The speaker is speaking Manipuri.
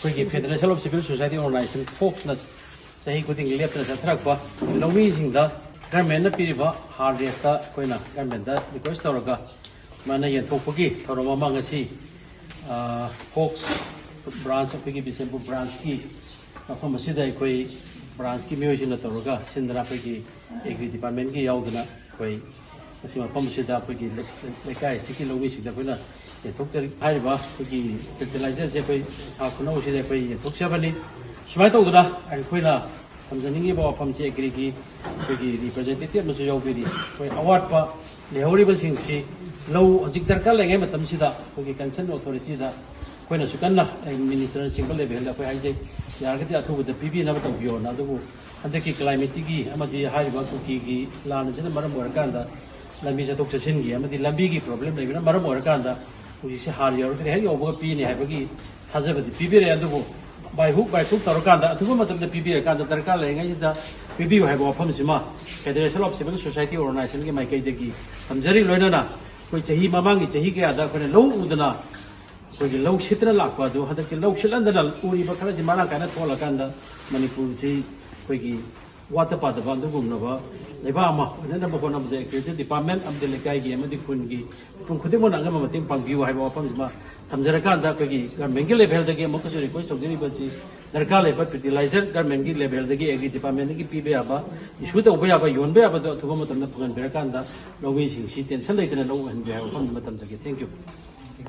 ꯑꯩꯈꯣꯏꯒꯤ federation of civil society organisation ꯐꯣꯛꯁꯅ ꯆꯍꯤ ꯈꯨꯗꯤꯡꯒꯤ ꯂꯦꯞꯇꯅ ꯆꯠꯊꯔꯛꯄ ꯂꯧꯃꯤꯁꯤꯡꯗ ꯒꯔꯃꯦꯟꯅ ꯄꯤꯔꯤꯕ ꯍꯥꯔ ꯔꯦꯠꯇ ꯑꯩꯈꯣꯏꯅ ꯒꯔꯃꯦꯟꯗ ꯔꯤꯀ꯭ꯋꯦꯁ ꯇꯧꯔꯒ ꯃꯥꯅ ꯌꯦꯟꯊꯣꯛꯄꯒꯤ ꯊꯧꯔꯝ ꯑꯃ ꯉꯁꯤ ꯐꯣꯛꯁ ꯕ꯭ꯔꯥꯟꯁ ꯑꯩꯈꯣꯏꯒꯤ ꯕꯤꯁꯦꯝꯄꯨꯔ ꯕ꯭ꯔꯥꯟꯁꯀꯤ ꯃꯐꯝ ꯑꯁꯤꯗ ꯑꯩꯈꯣꯏ ꯕ꯭ꯔꯥꯟꯁꯀꯤ ꯃꯤꯑꯣꯏꯁꯤꯡꯅ ꯇꯧꯔꯒ ꯁꯤꯟꯗꯅ ꯑꯩꯈꯣꯏꯒꯤ ꯑꯦꯒ꯭ꯔꯤ ꯗꯤꯄꯥꯔꯠꯃꯦꯟꯒꯤ ꯌꯥꯎꯗꯅ ꯑꯩꯈꯣꯏ ꯉꯁꯤ ꯃꯐꯝ ꯑꯁꯤꯗ ꯑꯩꯈꯣꯏꯒꯤ ꯂꯩꯀꯥꯏ ꯑꯁꯤꯒꯤ ꯂꯧꯃꯤꯁꯤꯡꯗ ꯑꯩꯈꯣꯏꯅ ꯌꯦꯟꯊꯣꯛꯆꯔꯤ ꯍꯥꯏꯔꯤꯕ ꯑꯩꯈꯣꯏꯒꯤ ꯐꯔꯇꯤꯂꯥꯏꯖꯔꯁꯦ ꯑꯩꯈꯣꯏ ꯊꯥ ꯈꯨꯅꯧꯁꯤꯗ ꯑꯩꯈꯣꯏ ꯌꯦꯟꯊꯣꯛꯆꯕꯅꯤ ꯁꯨꯃꯥꯏꯅ ꯇꯧꯗꯅ ꯑꯩꯈꯣꯏꯅ ꯊꯝꯖꯅꯤꯡꯉꯤꯕ ꯋꯥꯐꯝꯁꯤ ꯑꯦꯒ꯭ꯔꯤꯒꯤ ꯑꯩꯈꯣꯏꯒꯤ ꯔꯤꯄ꯭ꯔꯖꯦꯟꯇꯦꯇꯤꯚ ꯑꯃꯁꯨ ꯌꯥꯎꯕꯤꯔꯤ ꯑꯩꯈꯣꯏ ꯑꯋꯥꯠꯄ ꯂꯩꯍꯧꯔꯤꯕꯁꯤꯡꯁꯤ ꯂꯧ ꯍꯧꯖꯤꯛ ꯗꯔꯀꯥꯔ ꯂꯩꯔꯤꯉꯩ ꯃꯇꯝꯁꯤꯗ ꯑꯩꯈꯣꯏꯒꯤ ꯀꯟꯁꯔꯟ ꯑꯣꯊꯣꯔꯤꯇꯤꯗ ꯑꯩꯈꯣꯏꯅꯁꯨ ꯀꯟꯅ ꯃꯤꯅꯤꯁꯇꯔꯅꯆꯤꯡꯕ ꯂꯦꯚꯦꯜꯗ ꯑꯩꯈꯣꯏ ꯍꯥꯏꯖꯩ ꯌꯥꯔꯒꯗꯤ ꯑꯊꯨꯕꯗ ꯄꯤꯕꯤꯅꯕ ꯇꯧꯕꯤꯌꯣꯅ ꯑꯗꯨꯕꯨ ꯍꯟꯗꯛꯀꯤ ꯀ꯭ꯂꯥꯏꯃꯦꯠꯀꯤ ꯑꯃꯗꯤ ꯍꯥꯏꯔꯤꯕ ꯀꯨꯀꯤꯒꯤ ꯂꯥꯟ ꯑꯁꯤꯅ ꯃꯔꯝ ꯑꯣꯏꯔꯀꯥꯟꯗ ꯂꯝꯕꯤ ꯆꯠꯊꯣꯛ ꯆꯠꯁꯤꯟꯒꯤ ꯑꯃꯗꯤ ꯂꯝꯕꯤꯒꯤ ꯄ꯭ꯔꯣꯕ꯭ꯂꯦꯝ ꯂꯩꯕꯅ ꯃꯔꯝ ꯑꯣꯏꯔꯀꯥꯟꯗ ꯍꯧꯖꯤꯛꯁꯦ ꯍꯥꯔ ꯌꯧꯔꯛꯇ꯭ꯔꯦ ꯍꯦꯛ ꯌꯧꯕꯒ ꯄꯤꯅꯤ ꯍꯥꯏꯕꯒꯤ ꯊꯥꯖꯕꯗꯤ ꯄꯤꯕꯤꯔꯛꯑꯦ ꯑꯗꯨꯕꯨ ꯕꯥꯏ ꯍꯨꯛ ꯇꯧꯔꯀꯥꯟꯗ ꯑꯊꯨꯕ ꯃꯇꯝꯗ ꯄꯤꯕꯤꯔꯀꯥꯟꯗ ꯗꯔꯀꯥꯔ ꯂꯩꯔꯤꯉꯩꯁꯤꯗ ꯄꯤꯕꯤꯌꯨ ꯍꯥꯏꯕ ꯋꯥꯐꯝꯁꯤꯃ ꯐꯦꯗꯔꯦꯁꯟ ꯑꯣꯐ ꯁꯤꯚꯤꯜ ꯁꯣꯁꯥꯏꯇꯤ ꯑꯣꯔꯒꯅꯥꯏꯖꯦꯁꯟꯒꯤ ꯃꯥꯏꯀꯩꯗꯒꯤ ꯊꯝꯖꯔꯤ ꯂꯣꯏꯅꯅ ꯑꯩꯈꯣꯏ ꯃꯃꯥꯡꯒꯤ ꯆꯍꯤ ꯀꯌꯥꯗ ꯑꯩꯈꯣꯏꯅ ꯂꯧ ꯎꯗꯅ ꯑꯩꯈꯣꯏꯒꯤ ꯂꯧ ꯁꯤꯠꯇꯅ ꯂꯥꯛꯄ ꯑꯗꯨ ꯍꯟꯗꯛꯇꯤ ꯂꯧ ꯁꯤꯠꯍꯟꯗꯅ ꯎꯔꯤꯕ ꯈꯔꯁꯤ ꯃꯔꯥꯡ ꯀꯥꯏꯅ ꯊꯣꯛꯂꯀꯥꯟꯗ ꯃꯅꯤꯄꯨꯔꯁꯤ ꯑꯩꯈꯣꯏꯒꯤ ꯋꯥꯠꯇ ꯄꯥꯗꯕ ꯑꯗꯨꯒꯨꯝꯂꯕ ꯂꯩꯕꯥꯛ ꯑꯃ ꯑꯣꯏꯅꯅꯕ ꯍꯣꯠꯅꯕꯗ ꯑꯦꯒ꯭ꯔꯤꯀꯜꯆꯔ ꯗꯤꯄꯥꯔꯠꯃꯦꯟ ꯑꯃꯗꯤ ꯂꯩꯀꯥꯏꯒꯤ ꯑꯃꯗꯤ ꯈꯨꯟꯒꯤ ꯃꯤꯄꯨꯝ ꯈꯨꯗꯤꯡꯃꯛꯅ ꯑꯉꯝꯕ ꯃꯇꯦꯡ ꯄꯥꯡꯕꯤꯌꯨ ꯍꯥꯏꯕ ꯋꯥꯐꯝꯁꯤꯃ ꯊꯝꯖꯔꯀꯥꯟꯗ ꯑꯩꯈꯣꯏꯒꯤ ꯒꯔꯃꯦꯟꯒꯤ ꯂꯦꯚꯦꯜꯗꯒꯤ ꯑꯃꯨꯛꯀꯁꯨ ꯔꯤꯀ꯭ꯋꯦꯁ ꯇꯧꯖꯔꯤꯕꯁꯤ ꯗꯔꯀꯥꯔ ꯂꯩꯕ ꯐꯔꯇꯤꯂꯥꯏꯖꯔ ꯒꯔꯃꯦꯟꯒꯤ ꯂꯦꯚꯦꯜꯗꯒꯤ ꯑꯦꯒ꯭ꯔꯤ ꯗꯤꯄꯥꯔꯠꯃꯦꯟꯗꯒꯤ ꯄꯤꯕ ꯌꯥꯕ ꯏꯁꯨ ꯇꯧꯕ ꯌꯥꯕ ꯌꯣꯟꯕ ꯌꯥꯕꯗꯣ ꯑꯊꯨꯕ ꯃꯇꯝꯗ ꯐꯪꯍꯟꯕꯤꯔꯀꯥꯟꯗ ꯂꯧꯃꯤꯁꯤꯡꯁꯤ ꯇꯦꯟꯁꯟ ꯂꯩꯇꯅ ꯂꯧ ꯎꯍꯟꯕꯤꯌꯨ ꯍꯥꯏꯕ ꯋꯥꯐꯝꯗꯨꯃ ꯊꯝꯖꯒꯦ ꯊꯦꯡꯛ ꯌꯨ